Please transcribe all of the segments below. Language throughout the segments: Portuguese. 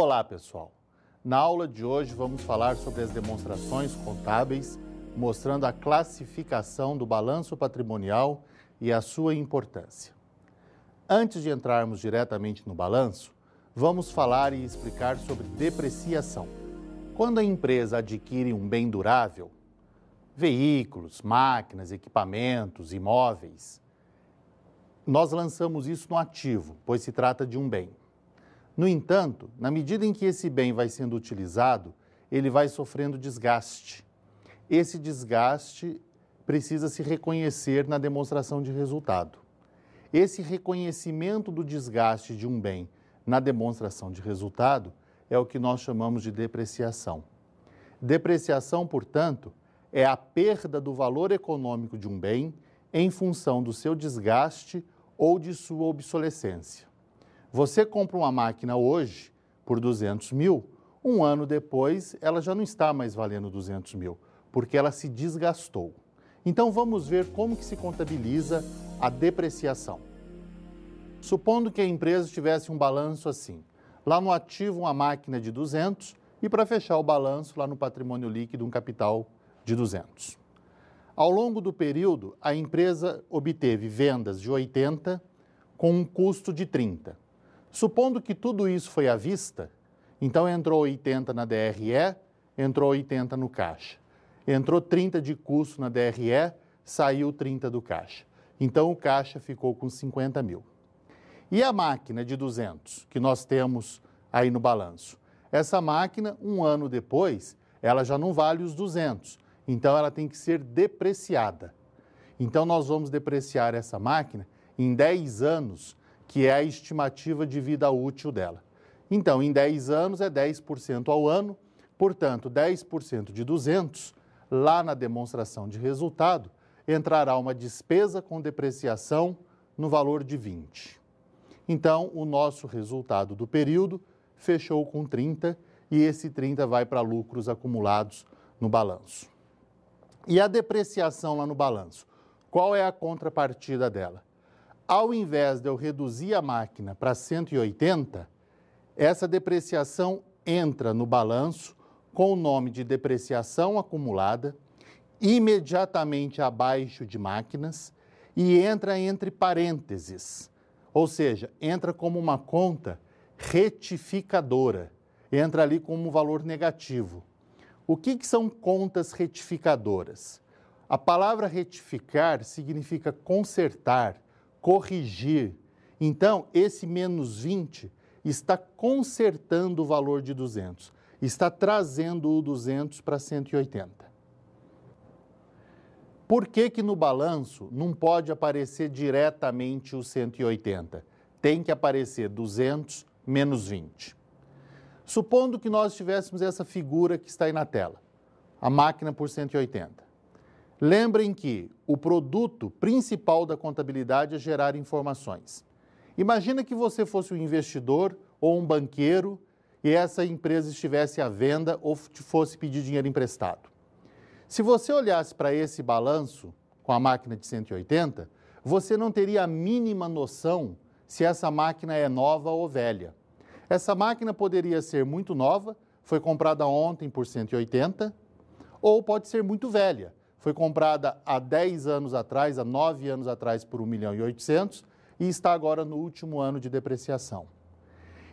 Olá, pessoal! Na aula de hoje vamos falar sobre as demonstrações contábeis, mostrando a classificação do balanço patrimonial e a sua importância. Antes de entrarmos diretamente no balanço, vamos falar e explicar sobre depreciação. Quando a empresa adquire um bem durável, veículos, máquinas, equipamentos, imóveis, nós lançamos isso no ativo, pois se trata de um bem. No entanto, na medida em que esse bem vai sendo utilizado, ele vai sofrendo desgaste. Esse desgaste precisa se reconhecer na demonstração de resultado. Esse reconhecimento do desgaste de um bem na demonstração de resultado é o que nós chamamos de depreciação. Depreciação, portanto, é a perda do valor econômico de um bem em função do seu desgaste ou de sua obsolescência. Você compra uma máquina hoje por 200 mil, um ano depois ela já não está mais valendo 200 mil, porque ela se desgastou. Então vamos ver como que se contabiliza a depreciação. Supondo que a empresa tivesse um balanço assim, lá no ativo uma máquina de 200 e para fechar o balanço lá no patrimônio líquido um capital de 200. Ao longo do período, a empresa obteve vendas de 80 com um custo de 30. Supondo que tudo isso foi à vista, então entrou 80 na DRE, entrou 80 no caixa. Entrou 30 de custo na DRE, saiu 30 do caixa. Então o caixa ficou com 50 mil. E a máquina de 200 que nós temos aí no balanço? Essa máquina, um ano depois, ela já não vale os 200, então ela tem que ser depreciada. Então nós vamos depreciar essa máquina em 10 anos, que é a estimativa de vida útil dela. Então, em 10 anos é 10% ao ano, portanto, 10% de 200, lá na demonstração de resultado, entrará uma despesa com depreciação no valor de 20. Então, o nosso resultado do período fechou com 30 e esse 30 vai para lucros acumulados no balanço. E a depreciação lá no balanço? Qual é a contrapartida dela? Ao invés de eu reduzir a máquina para 180, essa depreciação entra no balanço com o nome de depreciação acumulada, imediatamente abaixo de máquinas e entra entre parênteses, ou seja, entra como uma conta retificadora, entra ali como um valor negativo. O que são contas retificadoras? A palavra retificar significa consertar, corrigir. Então, esse menos 20 está consertando o valor de 200, está trazendo o 200 para 180. Por que no balanço não pode aparecer diretamente o 180? Tem que aparecer 200 menos 20. Supondo que nós tivéssemos essa figura que está aí na tela, a máquina por 180. Lembrem que o produto principal da contabilidade é gerar informações. Imagina que você fosse um investidor ou um banqueiro e essa empresa estivesse à venda ou fosse pedir dinheiro emprestado. Se você olhasse para esse balanço com a máquina de 180, você não teria a mínima noção se essa máquina é nova ou velha. Essa máquina poderia ser muito nova, foi comprada ontem por 180, ou pode ser muito velha. Foi comprada há 10 anos atrás, há 9 anos atrás por 1.800.000 e está agora no último ano de depreciação.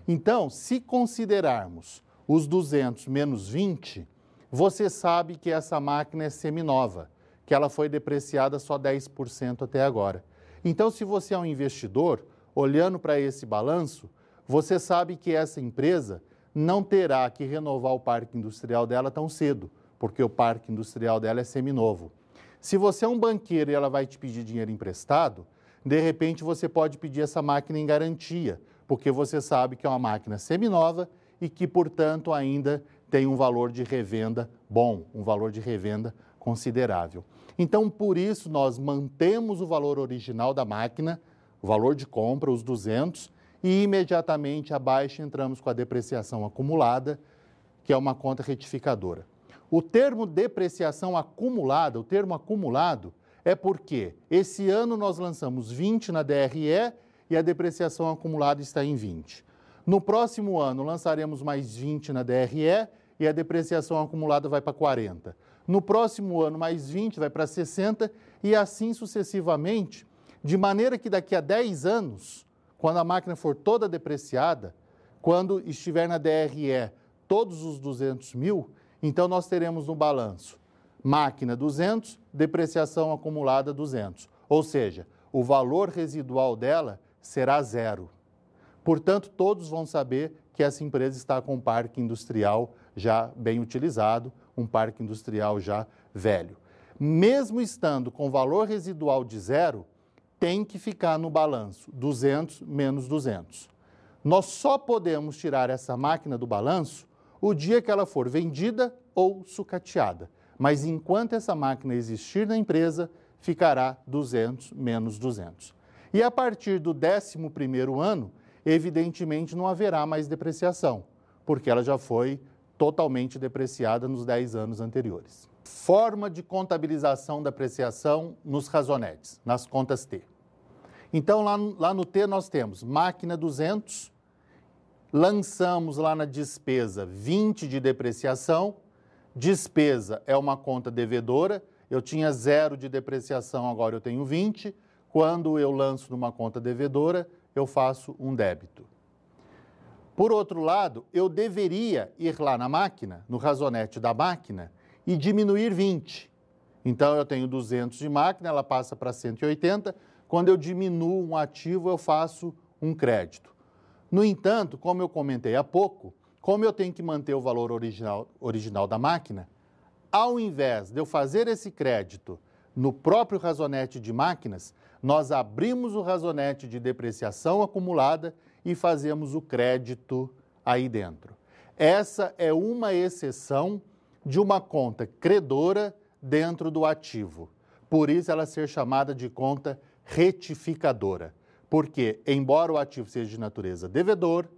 Então, se considerarmos os 200 menos 20, você sabe que essa máquina é seminova, que ela foi depreciada só 10% até agora. Então, se você é um investidor, olhando para esse balanço, você sabe que essa empresa não terá que renovar o parque industrial dela tão cedo, porque o parque industrial dela é seminovo. Se você é um banqueiro e ela vai te pedir dinheiro emprestado, de repente você pode pedir essa máquina em garantia, porque você sabe que é uma máquina seminova e que, portanto, ainda tem um valor de revenda bom, um valor de revenda considerável. Então, por isso, nós mantemos o valor original da máquina, o valor de compra, os 200, e imediatamente abaixo entramos com a depreciação acumulada, que é uma conta retificadora. O termo depreciação acumulada, o termo acumulado, é porque esse ano nós lançamos 20 na DRE e a depreciação acumulada está em 20. No próximo ano, lançaremos mais 20 na DRE e a depreciação acumulada vai para 40. No próximo ano, mais 20 vai para 60 e assim sucessivamente, de maneira que daqui a 10 anos, quando a máquina for toda depreciada, quando estiver na DRE todos os 200 mil, então nós teremos no balanço máquina 200, depreciação acumulada 200. Ou seja, o valor residual dela será zero. Portanto, todos vão saber que essa empresa está com um parque industrial já bem utilizado, um parque industrial já velho. Mesmo estando com valor residual de zero, tem que ficar no balanço 200 menos 200. Nós só podemos tirar essa máquina do balanço o dia que ela for vendida ou sucateada. Mas enquanto essa máquina existir na empresa, ficará 200 menos 200. E a partir do 11º ano, evidentemente não haverá mais depreciação, porque ela já foi totalmente depreciada nos 10 anos anteriores. Forma de contabilização da depreciação nos razonetes, nas contas T. Então, lá no T nós temos máquina 200, lançamos lá na despesa 20 de depreciação, despesa é uma conta devedora, eu tinha 0 de depreciação, agora eu tenho 20, quando eu lanço numa conta devedora, eu faço um débito. Por outro lado, eu deveria ir lá na máquina, no razonete da máquina, e diminuir 20. Então, eu tenho 200 de máquina, ela passa para 180. Quando eu diminuo um ativo, eu faço um crédito. No entanto, como eu comentei há pouco, como eu tenho que manter o valor original da máquina, ao invés de eu fazer esse crédito no próprio razonete de máquinas, nós abrimos o razonete de depreciação acumulada e fazemos o crédito aí dentro. Essa é uma exceção de uma conta credora dentro do ativo. Por isso ela ser chamada de conta retificadora. Porque, embora o ativo seja de natureza devedor,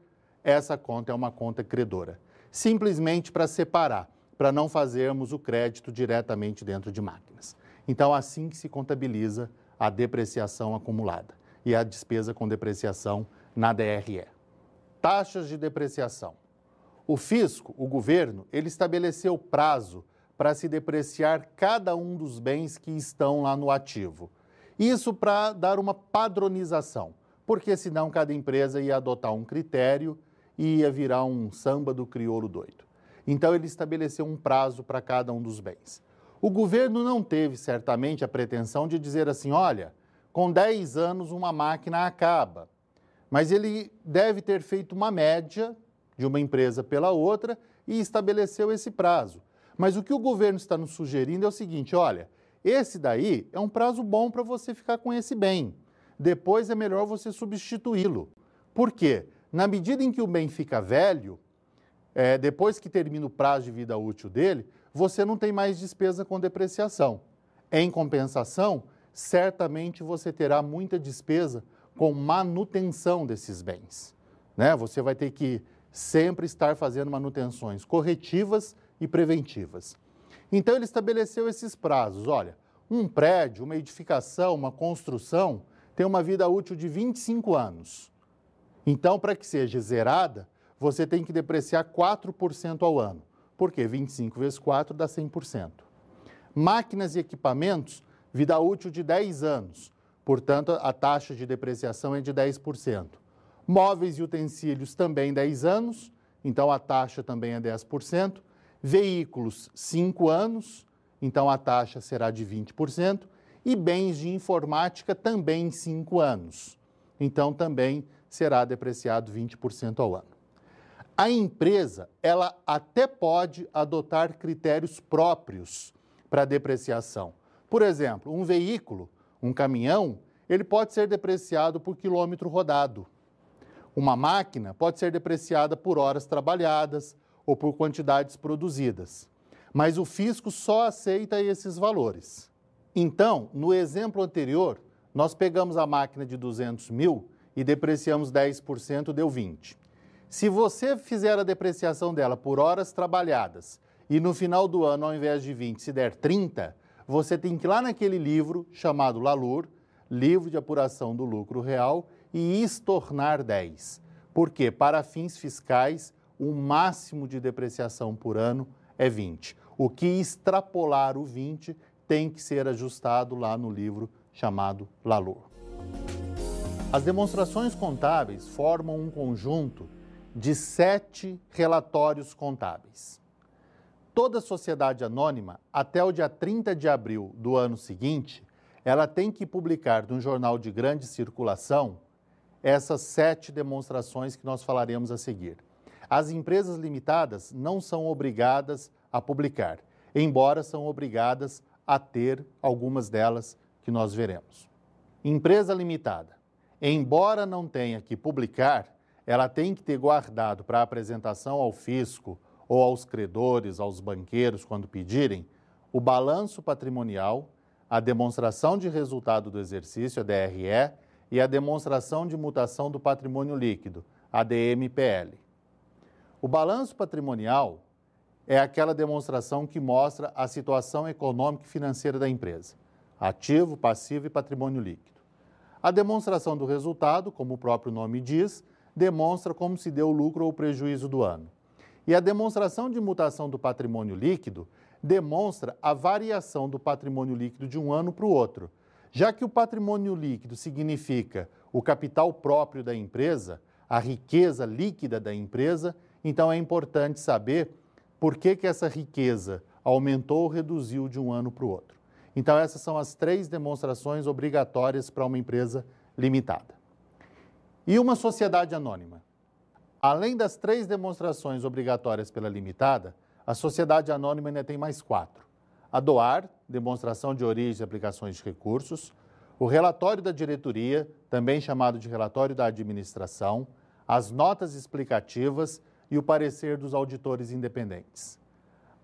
essa conta é uma conta credora. Simplesmente para separar, para não fazermos o crédito diretamente dentro de máquinas. Então, assim que se contabiliza a depreciação acumulada e a despesa com depreciação na DRE. Taxas de depreciação. O fisco, o governo, ele estabeleceu prazo para se depreciar cada um dos bens que estão lá no ativo. Isso para dar uma padronização, porque senão cada empresa ia adotar um critério e ia virar um samba do crioulo doido. Então ele estabeleceu um prazo para cada um dos bens. O governo não teve, certamente, a pretensão de dizer assim, olha, com 10 anos uma máquina acaba. Mas ele deve ter feito uma média de uma empresa pela outra e estabeleceu esse prazo. Mas o que o governo está nos sugerindo é o seguinte, olha, esse daí é um prazo bom para você ficar com esse bem. Depois é melhor você substituí-lo. Por quê? Na medida em que o bem fica velho, depois que termina o prazo de vida útil dele, você não tem mais despesa com depreciação. Em compensação, certamente você terá muita despesa com manutenção desses bens. Né? Você vai ter que sempre estar fazendo manutenções corretivas e preventivas. Então, ele estabeleceu esses prazos. Olha, um prédio, uma edificação, uma construção tem uma vida útil de 25 anos. Então, para que seja zerada, você tem que depreciar 4% ao ano. Por quê? 25 vezes 4 dá 100%. Máquinas e equipamentos, vida útil de 10 anos. Portanto, a taxa de depreciação é de 10%. Móveis e utensílios também 10 anos, então a taxa também é 10%. Veículos, 5 anos, então a taxa será de 20%. E bens de informática também 5 anos, então também será depreciado 20% ao ano. A empresa, ela até pode adotar critérios próprios para depreciação. Por exemplo, um veículo, um caminhão, ele pode ser depreciado por quilômetro rodado. Uma máquina pode ser depreciada por horas trabalhadas ou por quantidades produzidas. Mas o fisco só aceita esses valores. Então, no exemplo anterior, nós pegamos a máquina de 200 mil e depreciamos 10%, deu 20. Se você fizer a depreciação dela por horas trabalhadas e no final do ano, ao invés de 20, se der 30, você tem que ir lá naquele livro chamado LALUR, Livro de Apuração do Lucro Real, e estornar 10. Porque para fins fiscais, o máximo de depreciação por ano é 20. O que extrapolar o 20 tem que ser ajustado lá no livro chamado LALOR. As demonstrações contábeis formam um conjunto de 7 relatórios contábeis. Toda sociedade anônima, até o dia 30 de abril do ano seguinte, ela tem que publicar num jornal de grande circulação essas 7 demonstrações que nós falaremos a seguir. As empresas limitadas não são obrigadas a publicar, embora são obrigadas a ter algumas delas que nós veremos. Empresa limitada, embora não tenha que publicar, ela tem que ter guardado para apresentação ao fisco ou aos credores, aos banqueiros, quando pedirem, o balanço patrimonial, a demonstração de resultado do exercício, a DRE, e a demonstração de mutação do patrimônio líquido, a DMPL. O balanço patrimonial é aquela demonstração que mostra a situação econômica e financeira da empresa, ativo, passivo e patrimônio líquido. A demonstração do resultado, como o próprio nome diz, demonstra como se deu o lucro ou o prejuízo do ano. E a demonstração de mutação do patrimônio líquido demonstra a variação do patrimônio líquido de um ano para o outro. Já que o patrimônio líquido significa o capital próprio da empresa, a riqueza líquida da empresa, então é importante saber por que essa riqueza aumentou ou reduziu de um ano para o outro. Então essas são as 3 demonstrações obrigatórias para uma empresa limitada. E uma sociedade anônima? Além das 3 demonstrações obrigatórias pela limitada, a sociedade anônima ainda tem mais 4. A DOAR, demonstração de origem e aplicações de recursos, o relatório da diretoria, também chamado de relatório da administração, as notas explicativas e o parecer dos auditores independentes.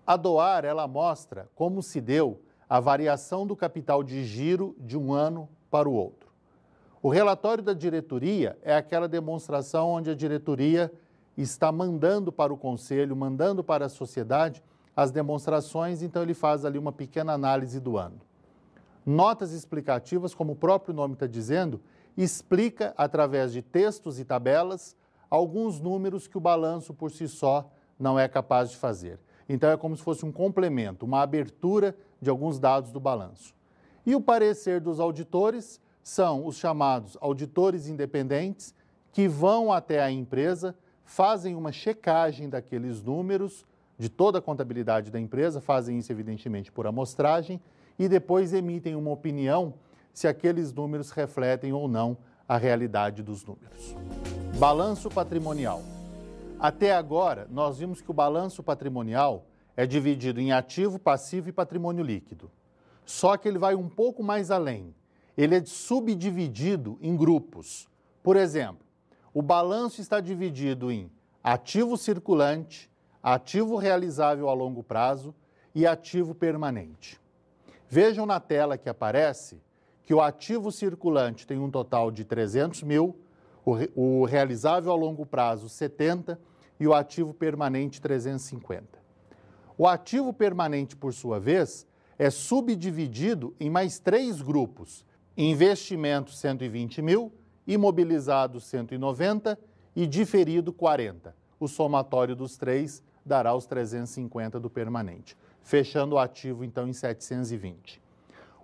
A DOAR, ela mostra como se deu a variação do capital de giro de um ano para o outro. O relatório da diretoria é aquela demonstração onde a diretoria está mandando para o conselho, mandando para a sociedade as demonstrações, então ele faz ali uma pequena análise do ano. Notas explicativas, como o próprio nome está dizendo, explica através de textos e tabelas alguns números que o balanço por si só não é capaz de fazer. Então é como se fosse um complemento, uma abertura de alguns dados do balanço. E o parecer dos auditores são os chamados auditores independentes que vão até a empresa, fazem uma checagem daqueles números, de toda a contabilidade da empresa, fazem isso evidentemente por amostragem e depois emitem uma opinião se aqueles números refletem ou não a realidade dos números. Balanço patrimonial. Até agora, nós vimos que o balanço patrimonial é dividido em ativo, passivo e patrimônio líquido. Só que ele vai um pouco mais além. Ele é subdividido em grupos. Por exemplo, o balanço está dividido em ativo circulante, ativo realizável a longo prazo e ativo permanente. Vejam na tela que aparece que o ativo circulante tem um total de 300 mil, o realizável a longo prazo 70 e o ativo permanente 350. O ativo permanente, por sua vez, é subdividido em mais 3 grupos: investimento 120 mil, imobilizado 190 e diferido 40. O somatório dos 3 dará os 350 do permanente, fechando o ativo então em 720.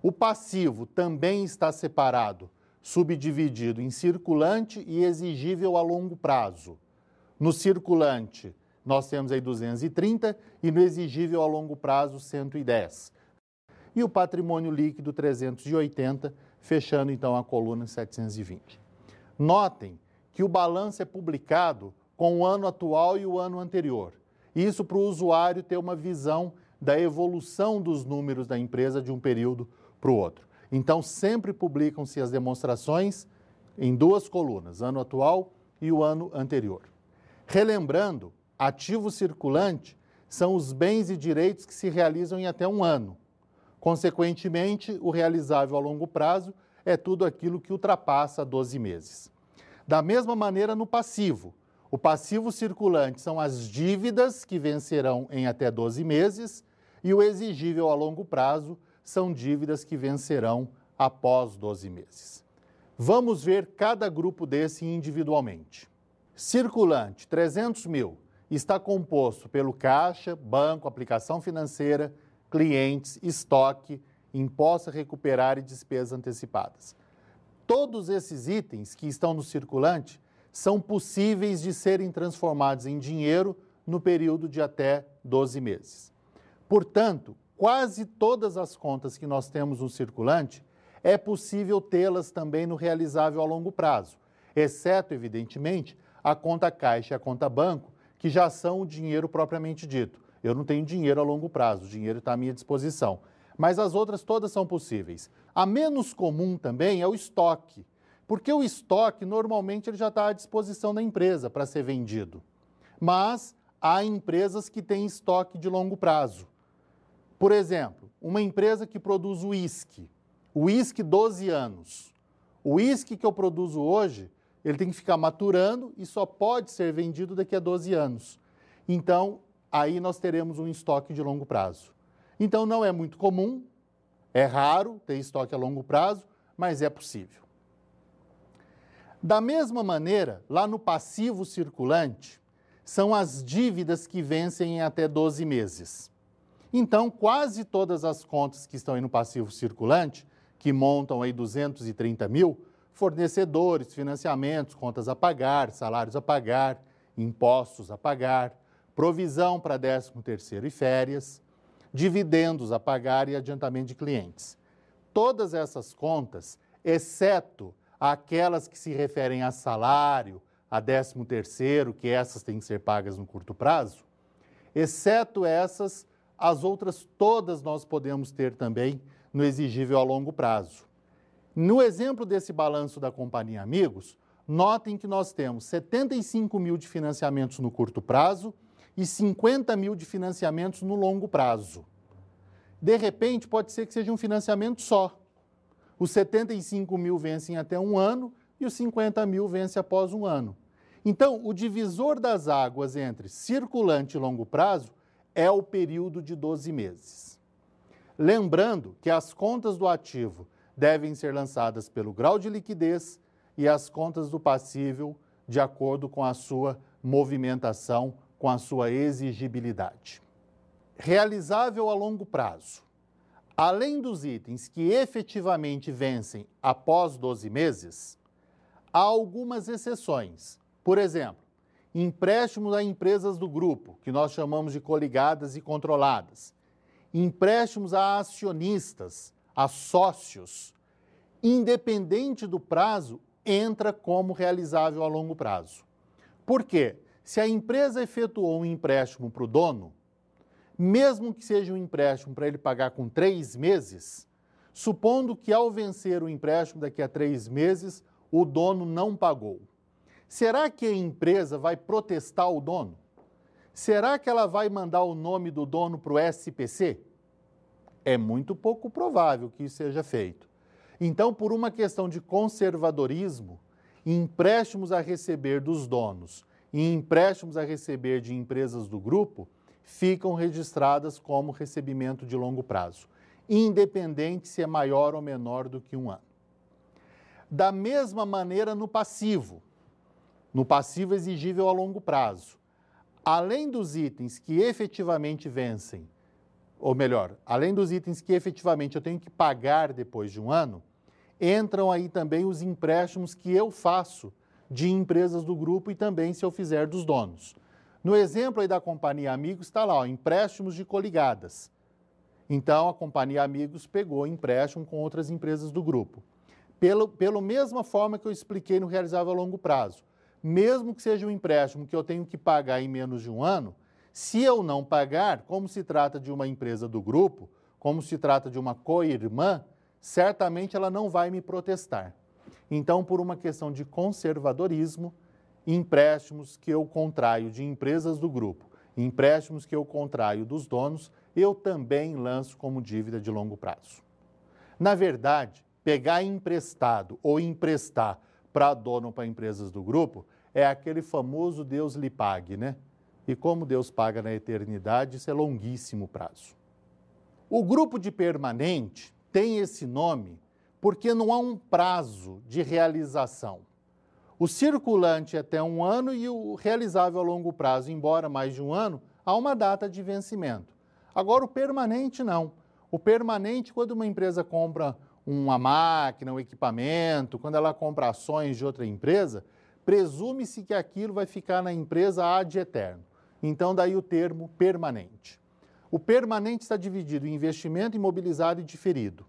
O passivo também está separado, subdividido em circulante e exigível a longo prazo. No circulante, nós temos aí 230 e no exigível a longo prazo 110. E o patrimônio líquido 380, fechando então a coluna 720. Notem que o balanço é publicado com o ano atual e o ano anterior. Isso para o usuário ter uma visão da evolução dos números da empresa de um período para o outro. Então, sempre publicam-se as demonstrações em 2 colunas, ano atual e o ano anterior. Relembrando, ativo circulante são os bens e direitos que se realizam em até um ano. Consequentemente, o realizável a longo prazo é tudo aquilo que ultrapassa 12 meses. Da mesma maneira, no passivo. O passivo circulante são as dívidas que vencerão em até 12 meses e o exigível a longo prazo são dívidas que vencerão após 12 meses. Vamos ver cada grupo desse individualmente. Circulante, 300 mil, está composto pelo caixa, banco, aplicação financeira, clientes, estoque, imposto a recuperar e despesas antecipadas. Todos esses itens que estão no circulante são possíveis de serem transformados em dinheiro no período de até 12 meses. Portanto, quase todas as contas que nós temos no circulante é possível tê-las também no realizável a longo prazo, exceto, evidentemente, a conta caixa e a conta banco, que já são o dinheiro propriamente dito. Eu não tenho dinheiro a longo prazo, o dinheiro está à minha disposição. Mas as outras todas são possíveis. A menos comum também é o estoque, porque o estoque normalmente ele já está à disposição da empresa para ser vendido. Mas há empresas que têm estoque de longo prazo. Por exemplo, uma empresa que produz uísque 12 anos. O uísque que eu produzo hoje, ele tem que ficar maturando e só pode ser vendido daqui a 12 anos. Então, aí nós teremos um estoque de longo prazo. Então, não é muito comum, é raro ter estoque a longo prazo, mas é possível. Da mesma maneira, lá no passivo circulante, são as dívidas que vencem em até 12 meses. Então, quase todas as contas que estão aí no passivo circulante, que montam aí 230 mil, fornecedores, financiamentos, contas a pagar, salários a pagar, impostos a pagar, provisão para 13º e férias, dividendos a pagar e adiantamento de clientes. Todas essas contas, exceto aquelas que se referem a salário, a 13º, que essas têm que ser pagas no curto prazo, exceto essas, as outras todas nós podemos ter também no exigível a longo prazo. No exemplo desse balanço da Companhia Amigos, notem que nós temos 75 mil de financiamentos no curto prazo e 50 mil de financiamentos no longo prazo. De repente, pode ser que seja um financiamento só. Os 75 mil vencem até um ano e os 50 mil vencem após um ano. Então, o divisor das águas entre circulante e longo prazo é o período de 12 meses. Lembrando que as contas do ativo devem ser lançadas pelo grau de liquidez e as contas do passível de acordo com a sua movimentação, com a sua exigibilidade. Realizável a longo prazo. Além dos itens que efetivamente vencem após 12 meses, há algumas exceções. Por exemplo, empréstimos a empresas do grupo, que nós chamamos de coligadas e controladas. Empréstimos a acionistas, a sócios, independente do prazo, entra como realizável a longo prazo. Por quê? Se a empresa efetuou um empréstimo para o dono, mesmo que seja um empréstimo para ele pagar com 3 meses, supondo que ao vencer o empréstimo daqui a 3 meses, o dono não pagou. Será que a empresa vai protestar o dono? Será que ela vai mandar o nome do dono para o SPC? É muito pouco provável que isso seja feito. Então, por uma questão de conservadorismo, empréstimos a receber dos donos e empréstimos a receber de empresas do grupo ficam registradas como recebimento de longo prazo, independente se é maior ou menor do que um ano. Da mesma maneira no passivo exigível a longo prazo, além dos itens que efetivamente vencem, ou melhor, além dos itens que efetivamente eu tenho que pagar depois de um ano, entram aí também os empréstimos que eu faço de empresas do grupo e também se eu fizer dos donos. No exemplo aí da Companhia Amigos está lá, ó, empréstimos de coligadas. Então, a Companhia Amigos pegou empréstimo com outras empresas do grupo. Pela mesma forma que eu expliquei no realizável a longo prazo, mesmo que seja um empréstimo que eu tenho que pagar em menos de um ano, se eu não pagar, como se trata de uma empresa do grupo, como se trata de uma co-irmã, certamente ela não vai me protestar. Então, por uma questão de conservadorismo, empréstimos que eu contraio de empresas do grupo, empréstimos que eu contraio dos donos, eu também lanço como dívida de longo prazo. Na verdade, pegar emprestado ou emprestar para dono ou para empresas do grupo é aquele famoso Deus lhe pague, né? E como Deus paga na eternidade, isso é longuíssimo prazo. O grupo de permanente tem esse nome porque não há um prazo de realização. O circulante é até 1 ano e o realizável a longo prazo, embora mais de 1 ano, há uma data de vencimento. Agora, o permanente não. O permanente, quando uma empresa compra uma máquina, um equipamento, quando ela compra ações de outra empresa, presume-se que aquilo vai ficar na empresa ad eterno. Então, daí o termo permanente. O permanente está dividido em investimento, imobilizado e diferido.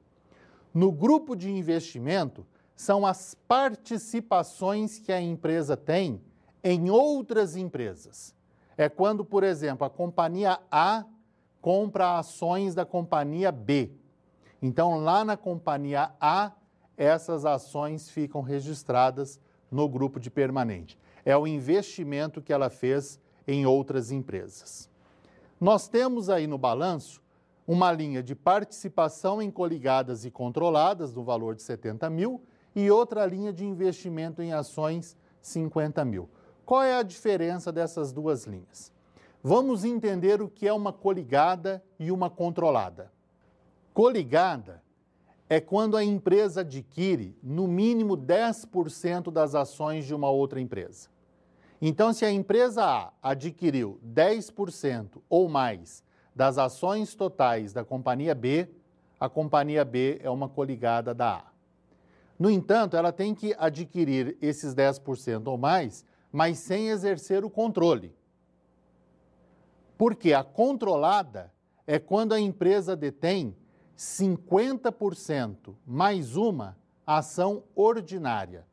No grupo de investimento, são as participações que a empresa tem em outras empresas. É quando, por exemplo, a companhia A compra ações da companhia B. Então, lá na companhia A, essas ações ficam registradas no grupo de permanente. É o investimento que ela fez em outras empresas. Nós temos aí no balanço uma linha de participação em coligadas e controladas, no valor de 70 mil, e outra linha de investimento em ações, 50 mil. Qual é a diferença dessas duas linhas? Vamos entender o que é uma coligada e uma controlada. Coligada é quando a empresa adquire, no mínimo, 10% das ações de uma outra empresa. Então, se a empresa A adquiriu 10% ou mais das ações totais da companhia B, a companhia B é uma coligada da A. No entanto, ela tem que adquirir esses 10% ou mais, mas sem exercer o controle. Porque a controlada é quando a empresa detém 50% mais uma ação ordinária.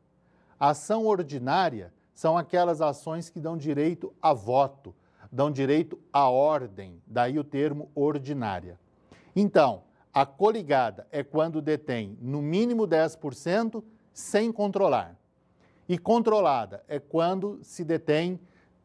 A ação ordinária são aquelas ações que dão direito a voto, dão direito à ordem, daí o termo ordinária. Então, a coligada é quando detém no mínimo 10% sem controlar. E controlada é quando se detém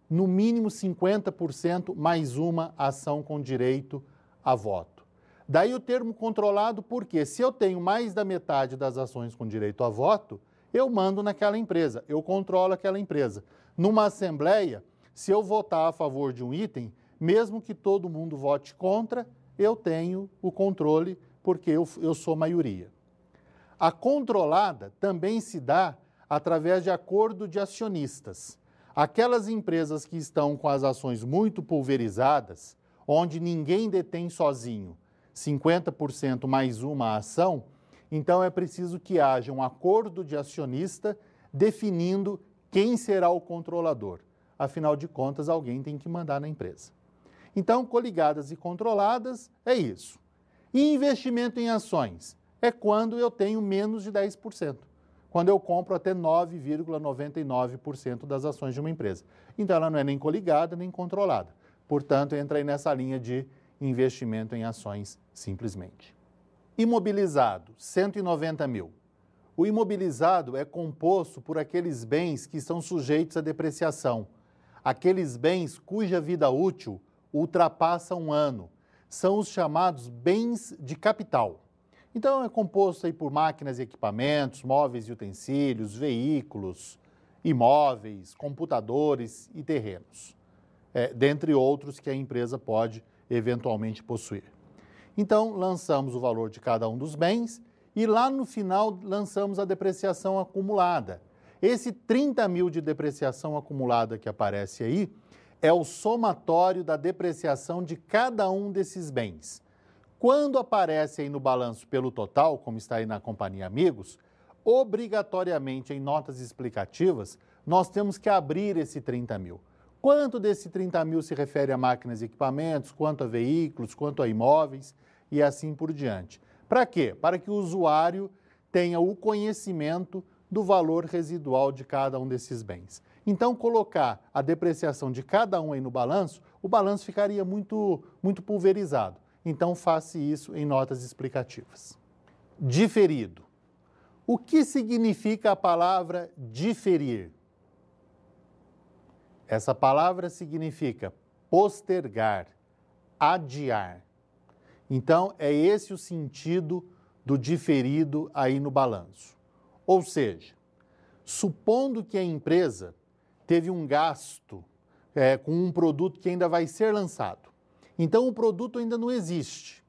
no mínimo 50% mais uma ação com direito a voto. Daí o termo controlado, porque se eu tenho mais da metade das ações com direito a voto, eu mando naquela empresa, eu controlo aquela empresa. Numa assembleia, se eu votar a favor de um item, mesmo que todo mundo vote contra, eu tenho o controle porque eu sou maioria. A controlada também se dá através de acordo de acionistas. Aquelas empresas que estão com as ações muito pulverizadas, onde ninguém detém sozinho 50% mais uma ação, então é preciso que haja um acordo de acionista definindo quem será o controlador. Afinal de contas, alguém tem que mandar na empresa. Então, coligadas e controladas é isso. E investimento em ações é quando eu tenho menos de 10%. Quando eu compro até 9,99% das ações de uma empresa. Então, ela não é nem coligada, nem controlada. Portanto, entra aí nessa linha de investimento em ações, simplesmente. Imobilizado, 190 mil. O imobilizado é composto por aqueles bens que estão sujeitos à depreciação. Aqueles bens cuja vida útil ultrapassa 1 ano. São os chamados bens de capital. Então, é composto aí por máquinas e equipamentos, móveis e utensílios, veículos, imóveis, computadores e terrenos, dentre outros que a empresa pode eventualmente possuir. Então, lançamos o valor de cada um dos bens e lá no final lançamos a depreciação acumulada. Esse 30 mil de depreciação acumulada que aparece aí é o somatório da depreciação de cada um desses bens. Quando aparece aí no balanço pelo total, como está aí na Companhia Amigos, obrigatoriamente em notas explicativas, nós temos que abrir esse 30 mil. Quanto desse 30 mil se refere a máquinas e equipamentos, quanto a veículos, quanto a imóveis e assim por diante. Para quê? Para que o usuário tenha o conhecimento do valor residual de cada um desses bens. Então, colocar a depreciação de cada um aí no balanço, o balanço ficaria muito pulverizado. Então, faça isso em notas explicativas. Diferido. O que significa a palavra diferir? Essa palavra significa postergar, adiar. Então, é esse o sentido do diferido aí no balanço. Ou seja, supondo que a empresa teve um gasto com um produto que ainda vai ser lançado. Então, o produto ainda não existe.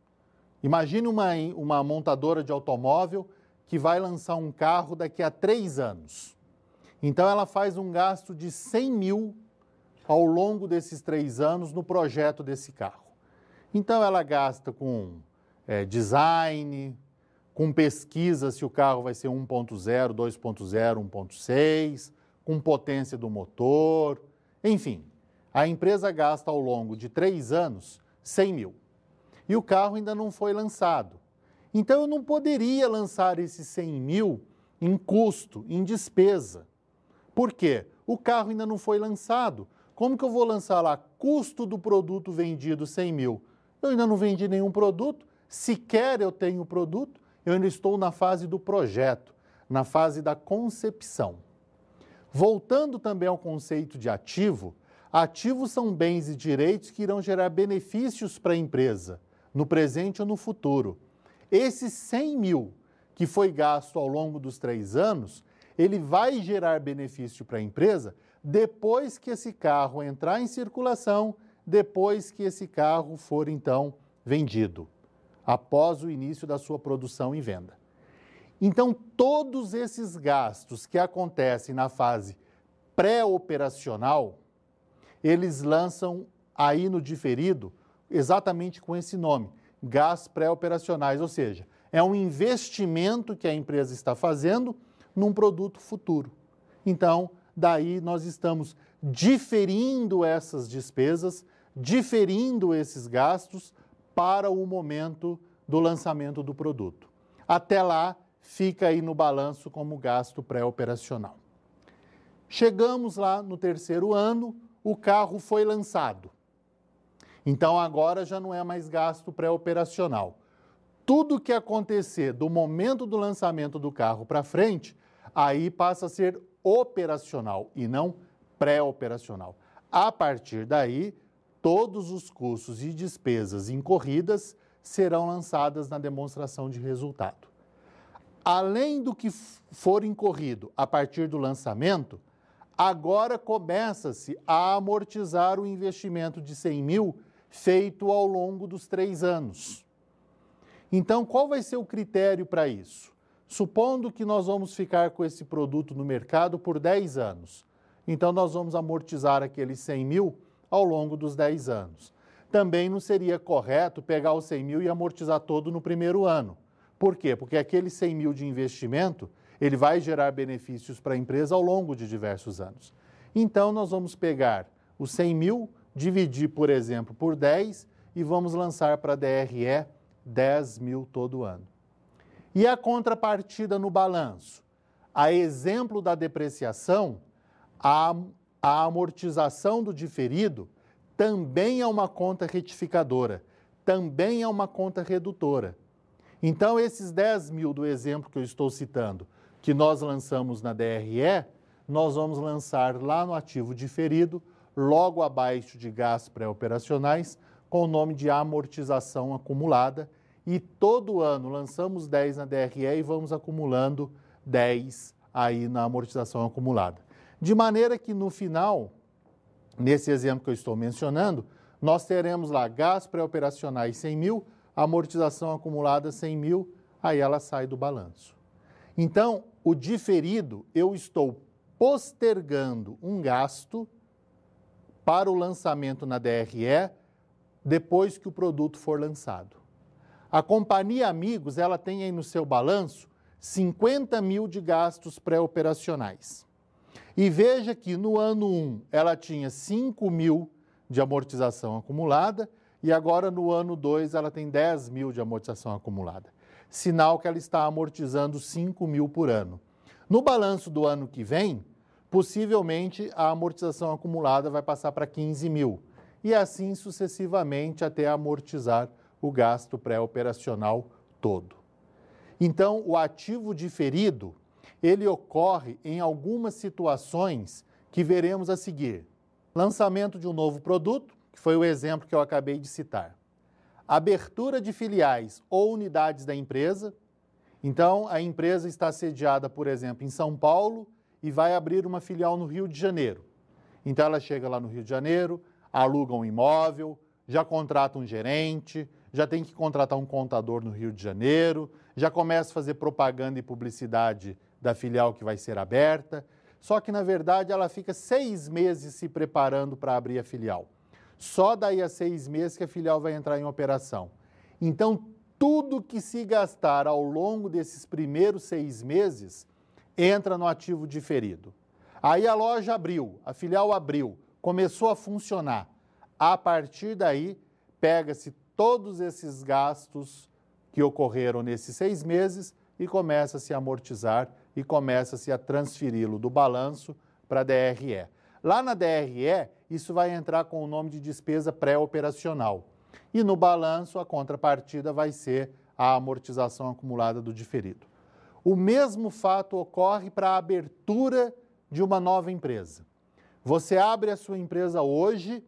Imagine uma montadora de automóvel que vai lançar um carro daqui a 3 anos. Então, ela faz um gasto de 100 mil ao longo desses 3 anos no projeto desse carro. Então, ela gasta com design, com pesquisa se o carro vai ser 1.0, 2.0, 1.6, com potência do motor, enfim. A empresa gasta ao longo de 3 anos 100 mil. E o carro ainda não foi lançado. Então, eu não poderia lançar esses 100 mil em custo, em despesa. Por quê? O carro ainda não foi lançado. Como que eu vou lançar lá custo do produto vendido 100 mil? Eu ainda não vendi nenhum produto, sequer eu tenho o produto, eu ainda estou na fase do projeto, na fase da concepção. Voltando também ao conceito de ativo, ativos são bens e direitos que irão gerar benefícios para a empresa, no presente ou no futuro. Esses 100 mil que foi gasto ao longo dos 3 anos, ele vai gerar benefício para a empresa depois que esse carro entrar em circulação, depois que esse carro for, então, vendido, após o início da sua produção e venda. Então, todos esses gastos que acontecem na fase pré-operacional, eles lançam aí no diferido exatamente com esse nome, gastos pré-operacionais, ou seja, é um investimento que a empresa está fazendo num produto futuro. Então, daí nós estamos diferindo essas despesas, diferindo esses gastos para o momento do lançamento do produto. Até lá, fica aí no balanço como gasto pré-operacional. Chegamos lá no 3º ano, o carro foi lançado. Então, agora já não é mais gasto pré-operacional. Tudo que acontecer do momento do lançamento do carro para frente, aí passa a ser operacional e não pré-operacional. A partir daí, todos os custos e despesas incorridas serão lançadas na demonstração de resultado. Além do que for incorrido a partir do lançamento, agora começa-se a amortizar o investimento de 100 mil feito ao longo dos 3 anos. Então, qual vai ser o critério para isso? Supondo que nós vamos ficar com esse produto no mercado por 10 anos. Então, nós vamos amortizar aqueles 100 mil ao longo dos 10 anos. Também não seria correto pegar os 100 mil e amortizar todo no primeiro ano. Por quê? Porque aquele 100 mil de investimento, ele vai gerar benefícios para a empresa ao longo de diversos anos. Então, nós vamos pegar os 100 mil, dividir, por exemplo, por 10 e vamos lançar para a DRE 10 mil todo ano. E a contrapartida no balanço? A exemplo da depreciação, a amortização do diferido também é uma conta retificadora, também é uma conta redutora. Então, esses 10 mil do exemplo que eu estou citando, que nós lançamos na DRE, nós vamos lançar lá no ativo diferido, logo abaixo de gastos pré-operacionais, com o nome de amortização acumulada, e todo ano lançamos 10 na DRE e vamos acumulando 10 aí na amortização acumulada. De maneira que no final, nesse exemplo que eu estou mencionando, nós teremos lá gastos pré-operacionais 100 mil, amortização acumulada 100 mil, aí ela sai do balanço. Então, o diferido, eu estou postergando um gasto para o lançamento na DRE depois que o produto for lançado. A Companhia Amigos, ela tem aí no seu balanço 50 mil de gastos pré-operacionais. E veja que no ano 1 ela tinha 5 mil de amortização acumulada e agora no ano 2 ela tem 10 mil de amortização acumulada. Sinal que ela está amortizando 5 mil por ano. No balanço do ano que vem, possivelmente a amortização acumulada vai passar para 15 mil. E assim sucessivamente até amortizar o gasto pré-operacional todo. Então, o ativo diferido, ele ocorre em algumas situações que veremos a seguir. Lançamento de um novo produto, que foi o exemplo que eu acabei de citar. Abertura de filiais ou unidades da empresa. Então, a empresa está sediada, por exemplo, em São Paulo e vai abrir uma filial no Rio de Janeiro. Então, ela chega lá no Rio de Janeiro, aluga um imóvel, já contrata um gerente, já tem que contratar um contador no Rio de Janeiro, já começa a fazer propaganda e publicidade da filial que vai ser aberta, só que na verdade ela fica 6 meses se preparando para abrir a filial. Só daí a 6 meses que a filial vai entrar em operação. Então, tudo que se gastar ao longo desses primeiros 6 meses entra no ativo diferido. Aí a loja abriu, a filial abriu, começou a funcionar. A partir daí, pega-se todos esses gastos que ocorreram nesses 6 meses e começa-se a amortizar e começa-se a transferi-lo do balanço para a DRE. Lá na DRE, isso vai entrar com o nome de despesa pré-operacional. E no balanço, a contrapartida vai ser a amortização acumulada do diferido. O mesmo fato ocorre para a abertura de uma nova empresa. Você abre a sua empresa hoje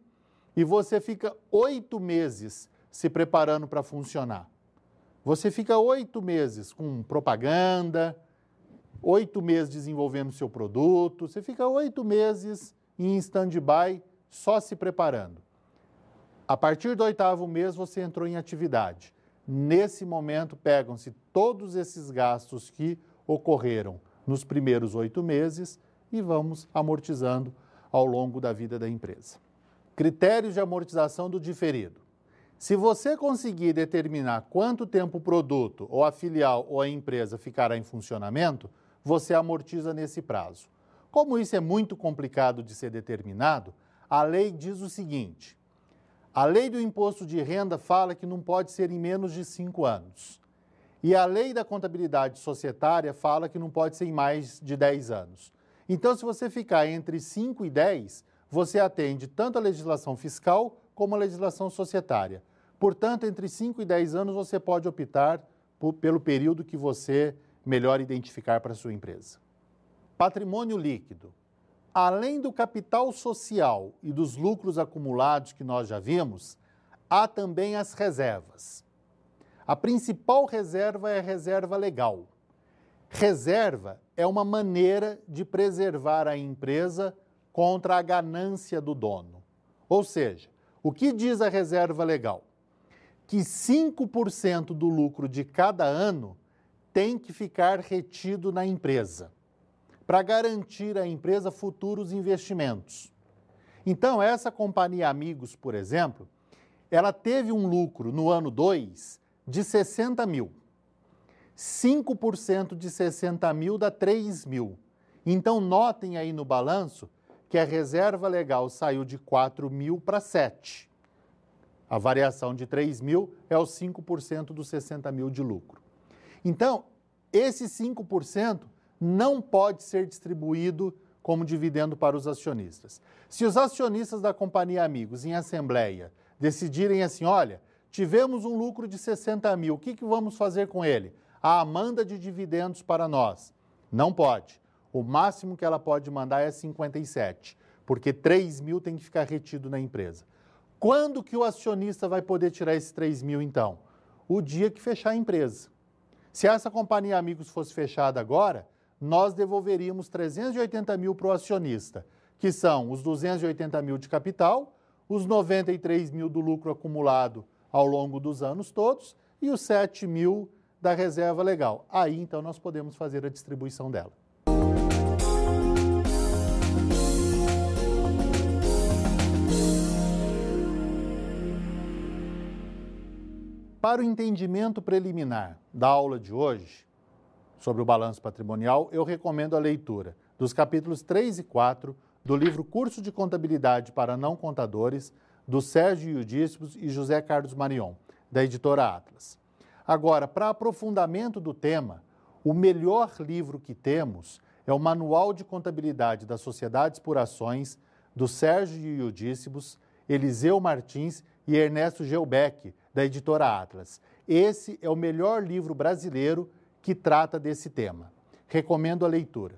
e você fica 8 meses se preparando para funcionar. Você fica 8 meses com propaganda, 8 meses desenvolvendo seu produto, você fica 8 meses em stand-by só se preparando. A partir do 8º mês você entrou em atividade. Nesse momento pegam-se todos esses gastos que ocorreram nos primeiros 8 meses e vamos amortizando ao longo da vida da empresa. Critérios de amortização do diferido. Se você conseguir determinar quanto tempo o produto, ou a filial, ou a empresa ficará em funcionamento, você amortiza nesse prazo. Como isso é muito complicado de ser determinado, a lei diz o seguinte: a lei do imposto de renda fala que não pode ser em menos de 5 anos. E a lei da contabilidade societária fala que não pode ser em mais de 10 anos. Então, se você ficar entre 5 e 10, você atende tanto a legislação fiscal como a legislação societária. Portanto, entre 5 e 10 anos, você pode optar pelo período que você melhor identificar para a sua empresa. Patrimônio líquido. Além do capital social e dos lucros acumulados que nós já vimos, há também as reservas. A principal reserva é a reserva legal. Reserva é uma maneira de preservar a empresa contra a ganância do dono. Ou seja, o que diz a reserva legal? Que 5% do lucro de cada ano tem que ficar retido na empresa, para garantir à empresa futuros investimentos. Então, essa companhia Amigos, por exemplo, ela teve um lucro no ano 2 de 60 mil. 5% de 60 mil dá 3 mil. Então, notem aí no balanço que a reserva legal saiu de 4 mil para 7. A variação de 3 mil é os 5% dos 60 mil de lucro. Então, esse 5% não pode ser distribuído como dividendo para os acionistas. Se os acionistas da companhia Amigos, em assembleia, decidirem assim, olha, tivemos um lucro de 60 mil, o que vamos fazer com ele? Manda de dividendos para nós. Não pode. O máximo que ela pode mandar é 57, porque 3 mil tem que ficar retido na empresa. Quando que o acionista vai poder tirar esses 3 mil, então? O dia que fechar a empresa. Se essa companhia Amigos fosse fechada agora, nós devolveríamos 380 mil para o acionista, que são os 280 mil de capital, os 93 mil do lucro acumulado ao longo dos anos todos e os 7 mil da reserva legal. Aí, então, nós podemos fazer a distribuição dela. Para o entendimento preliminar da aula de hoje, sobre o balanço patrimonial, eu recomendo a leitura dos capítulos 3 e 4 do livro Curso de Contabilidade para Não Contadores, do Sérgio Yudícibus e José Carlos Marion, da editora Atlas. Agora, para aprofundamento do tema, o melhor livro que temos é o Manual de Contabilidade das Sociedades por Ações, do Sérgio Yudícibus, Eliseu Martins e Ernesto Gelbeck, da editora Atlas. Esse é o melhor livro brasileiro que trata desse tema. Recomendo a leitura.